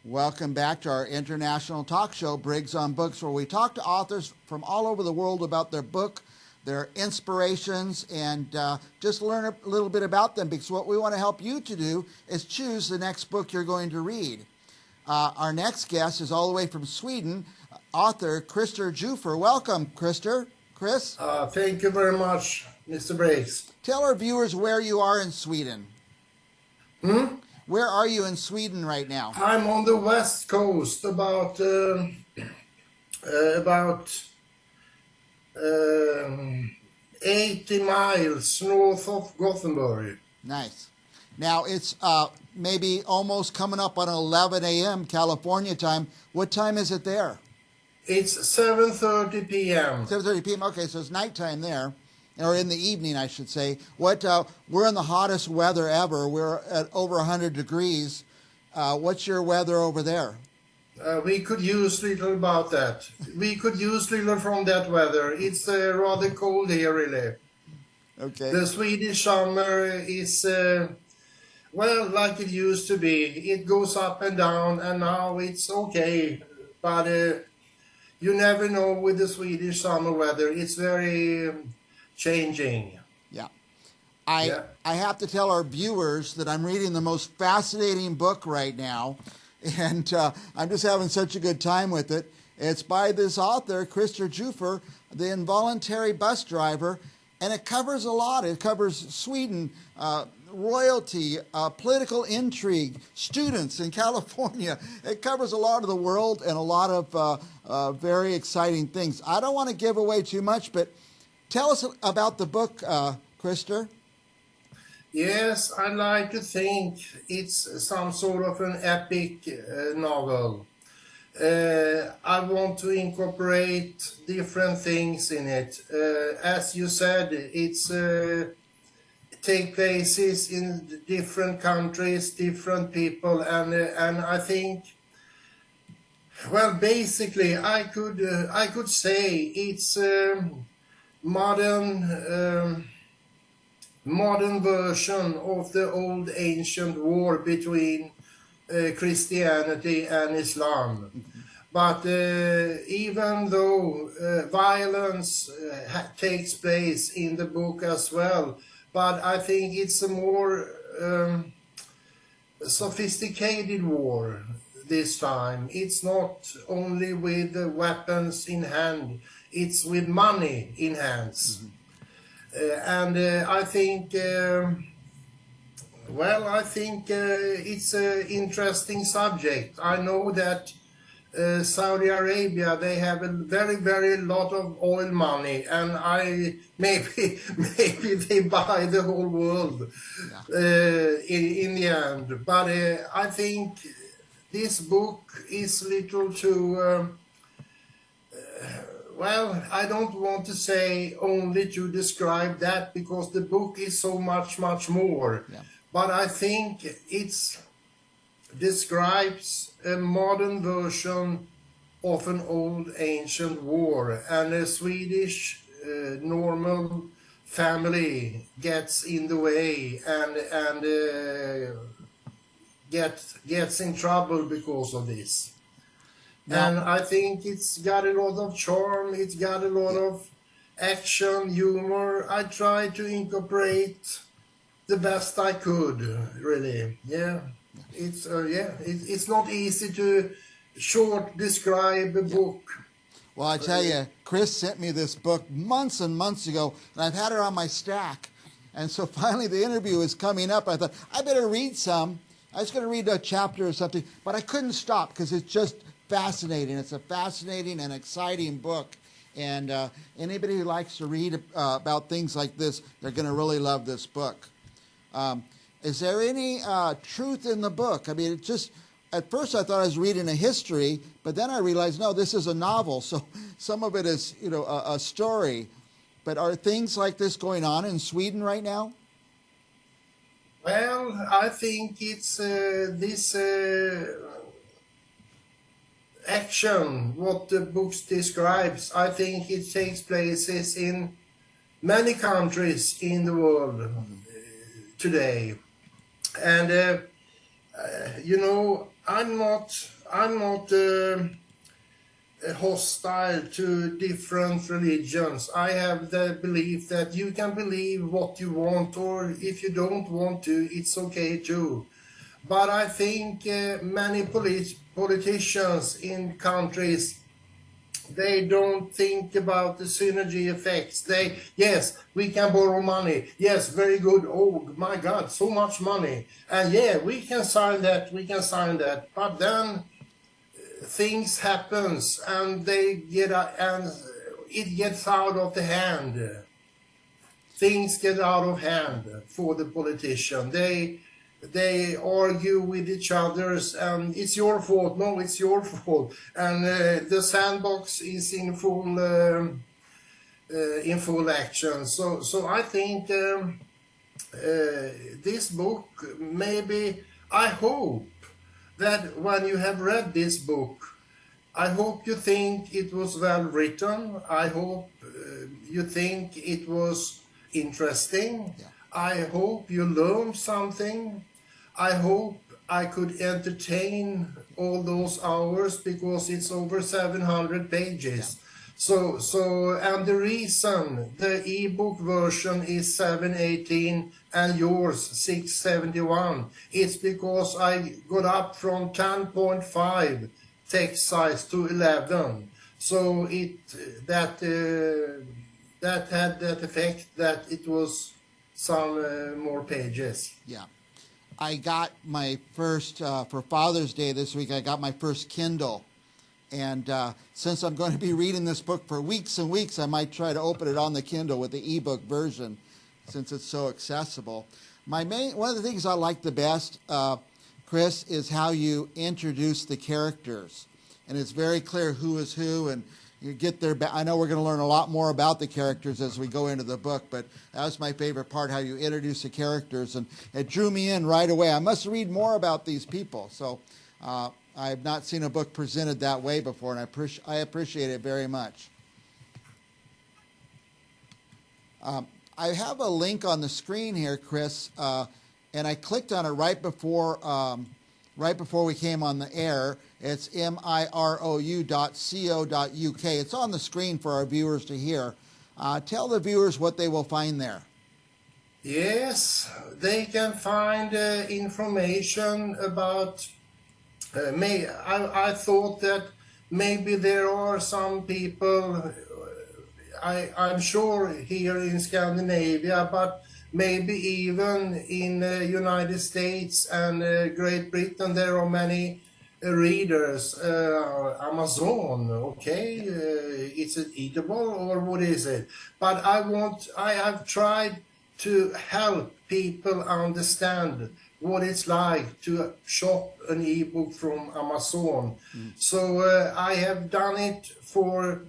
Welcome back to our international talk show, Briggs on Books, where we talk to authors from all over the world about their book, their inspirations, and just learn a little bit about them, because what we want to help you to do is choose the next book you're going to read. Our next guest is all the way from Sweden, author Christer Johfur. Welcome, Christer. Chris? Thank you very much, Mr. Briggs. Tell our viewers where you are in Sweden. Where are you in Sweden right now? I'm on the west coast, about 80 miles north of Gothenburg. Nice. Now it's maybe almost coming up on 11 a.m. California time. What time is it there? It's 7:30 p.m. 7:30 p.m. Okay, so it's nighttime there, or in the evening, I should say. We're in the hottest weather ever. We're at over 100 degrees. What's your weather over there? We could use little about that. We could use little from that weather. It's rather cold here, really. Okay. The Swedish summer is, well, like it used to be. It goes up and down, and now it's okay. But you never know with the Swedish summer weather. It's very changing. Yeah. I have to tell our viewers that I'm reading the most fascinating book right now, and I'm just having such a good time with it. It's by this author, Christer Johfur, The Involuntary Bus Driver, and it covers a lot. It covers Sweden, royalty, political intrigue, students in California. It covers a lot of the world and a lot of very exciting things. I don't want to give away too much, but tell us about the book, Christer. Yes, I like to think it's some sort of an epic novel. I want to incorporate different things in it. As you said, it's take places in different countries, different people, and I think, well, basically, I could say it's modern version of the old ancient war between Christianity and Islam. But even though violence takes place in the book as well, but I think it's a more sophisticated war this time. It's not only with weapons in hand, it's with money in hands. And I think, it's an interesting subject. I know that Saudi Arabia, they have a very, very lot of oil money, and maybe they buy the whole world in the end. But I think this book is little too. Well, I don't want to say only to describe that, because the book is so much more. Yeah. But I think it describes a modern version of an old ancient war, and a Swedish normal family gets in the way and gets in trouble because of this. Now, and I think it's got a lot of charm, it's got a lot of action, humor. I tried to incorporate the best I could, really. Yeah, it's not easy to short describe a book. Well, I tell you, Chris sent me this book months and months ago, and I've had it on my stack. And so finally the interview is coming up. I thought, I better read some. I was going to read a chapter or something, but I couldn't stop because it's just fascinating. It's a fascinating and exciting book, and anybody who likes to read about things like this, they're going to really love this book. Is there any truth in the book? I mean, it just, at first I thought I was reading a history, but then I realized, no, this is a novel, so some of it is, a story. But are things like this going on in Sweden right now? Well, I think it's this action, what the book describes. I think it takes places in many countries in the world today. And, I'm hostile to different religions. I have the belief that you can believe what you want, or if you don't want to, it's okay too. But I think many politicians in countries, they don't think about the synergy effects. Yes, we can borrow money. Yes, very good. Oh my God, so much money. And yeah, we can sign that. We can sign that. But then things happens, and and it gets out of the hand. Things get out of hand for the politician. They argue with each others, and it's your fault. No, it's your fault. And the sandbox is in full action. So I think this book, maybe, I hope that when you have read this book, I hope you think it was well written. I hope you think it was interesting. Yeah. I hope you learned something. I hope I could entertain all those hours, because it's over 700 pages. Yeah. And the reason the ebook version is 718 and yours 671, it's because I got up from 10.5 text size to 11. So that had that effect, that it was some more pages. Yeah. I got my first, for Father's Day this week, I got my first Kindle. And since I'm going to be reading this book for weeks and weeks, I might try to open it on the Kindle with the ebook version, since it's so accessible. One of the things I like the best, Chris, is how you introduce the characters. And it's very clear who is who, and you get their. I know we're going to learn a lot more about the characters as we go into the book, but that was my favorite part, how you introduce the characters, and it drew me in right away. I must read more about these people. So I have not seen a book presented that way before, and I appreciate it very much. I have a link on the screen here, Chris, and I clicked on it right before we came on the air. It's mirou.co.uk. It's on the screen for our viewers to hear. Tell the viewers what they will find there. Yes, they can find information about me. I thought that maybe there are some people, I'm sure here in Scandinavia, but maybe even in the United States and Great Britain, there are many readers. Amazon, okay, it's it eatable, or what is it? But I have tried to help people understand what it's like to shop an ebook from Amazon. So I have done it for,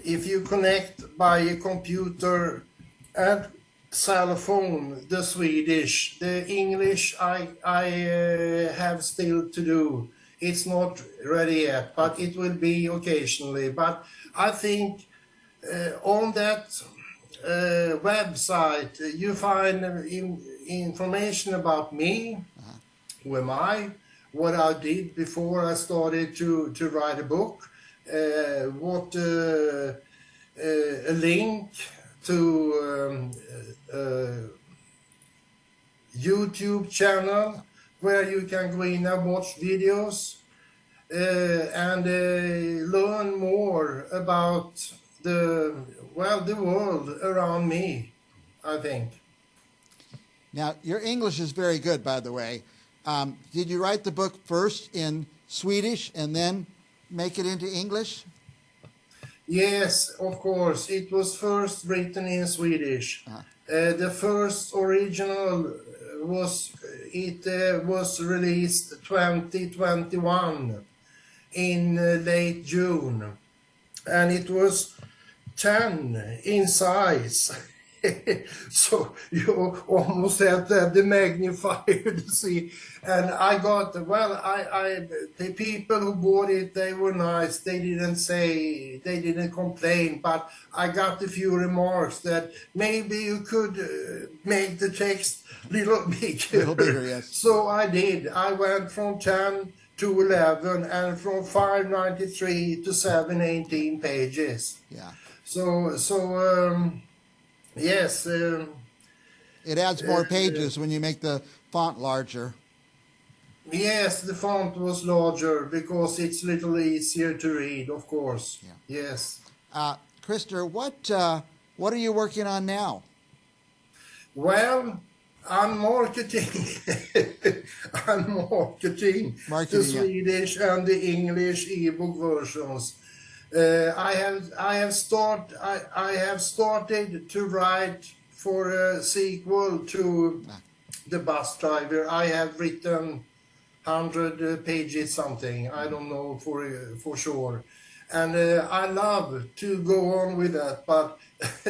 if you connect by a computer and cell phone, the Swedish, the English I have still to do. It's not ready yet, but it will be occasionally. But I think on that website you find information about me, who am I, what I did before I started to write a book, a link to YouTube channel where you can go in and watch videos and learn more about the world around me, I think. Now, your English is very good, by the way. Did you write the book first in Swedish and then make it into English? Yes, of course. It was first written in Swedish. The first original was released 2021 in late June, and it was 10 in size. So you almost have to have the magnifier to see. And I got, the people who bought it, they were nice. They didn't complain, but I got a few remarks that maybe you could make the text a little bigger. A little bigger, yes. So I did. I went from 10 211 and from 593 to 718 pages. Yeah. Yes. It adds more pages when you make the font larger. Yes, the font was larger because it's a little easier to read, of course. Yeah. Yes. Christer, what are you working on now? Well, I'm marketing. I'm marketing the Marketing, yeah. Swedish and the English ebook versions. I have started to write for a sequel to The Bus Driver. I have written 100 pages something. I don't know for sure. And I love to go on with that, but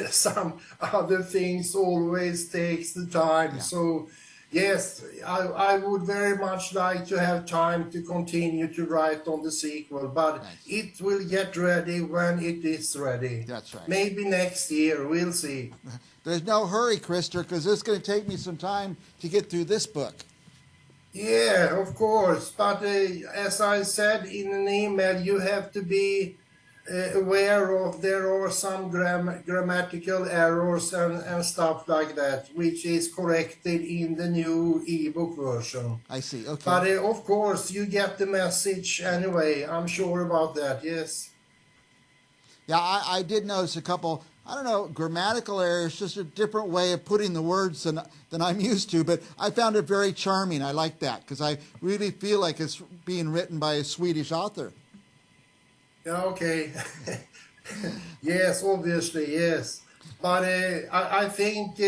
some other things always takes the time. Yeah. So yes, I would very much like to have time to continue to write on the sequel, but Nice. it will get ready when it is ready. That's right. Maybe next year, we'll see. There's no hurry, Christer, because this is going to take me some time to get through this book. Yeah, of course. But as I said in an email, you have to be aware of there are some grammatical errors and stuff like that, which is corrected in the new ebook version. I see. Okay. But of course, you get the message anyway. I'm sure about that. Yes. Yeah, I did notice a couple, I don't know, grammatical errors, just a different way of putting the words than I'm used to, but I found it very charming. I like that because I really feel like it's being written by a Swedish author. Yeah, okay. Yes, obviously, yes. But I think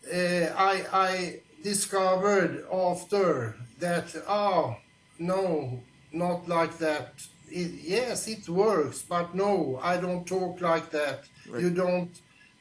I discovered after that, oh, no, not like that. Yes, it works, but no, I don't talk like that. Right. You don't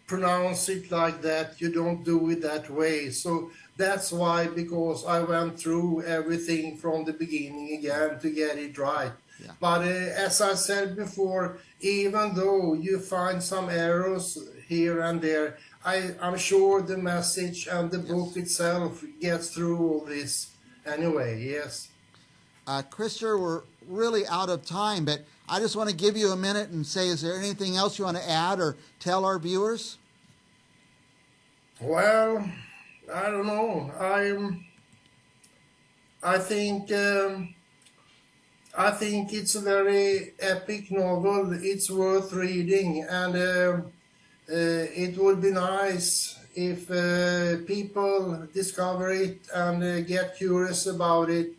pronounce it like that. You don't do it that way. So that's why, because I went through everything from the beginning again to get it right. Yeah. But as I said before, even though you find some errors here and there, I'm sure the message and the book itself gets through all this anyway, yes. Christer, we're really out of time, but I just want to give you a minute and say, is there anything else you want to add or tell our viewers? Well, I don't know. I think it's a very epic novel. It's worth reading, and it would be nice if people discover it and get curious about it,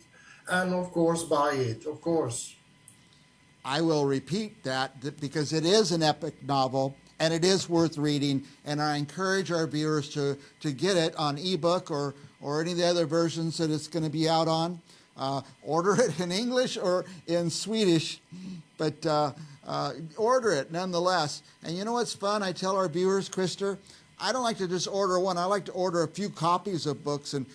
and of course buy it, of course. I will repeat that because it is an epic novel and it is worth reading, and I encourage our viewers to get it on ebook or any of the other versions that it's going to be out on. Order it in English or in Swedish, but order it nonetheless. And you know what's fun? I tell our viewers, Christer, I don't like to just order one. I like to order a few copies of books and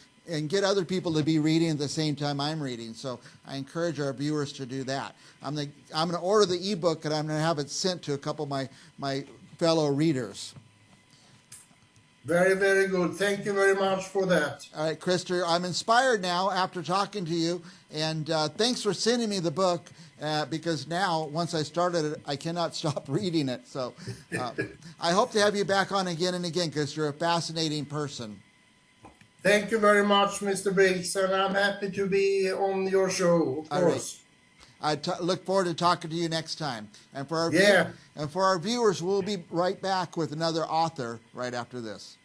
get other people to be reading at the same time I'm reading. So I encourage our viewers to do that. I'm going to order the ebook, and I'm going to have it sent to a couple of my fellow readers. Very, very good. Thank you very much for that. All right, Christer, I'm inspired now after talking to you, and thanks for sending me the book, because now, once I started it, I cannot stop reading it. So I hope to have you back on again and again, because you're a fascinating person. Thank you very much, Mr. Briggs, and I'm happy to be on your show, of course. I look forward to talking to you next time. And for our Yeah. and for our viewers, we'll be right back with another author right after this.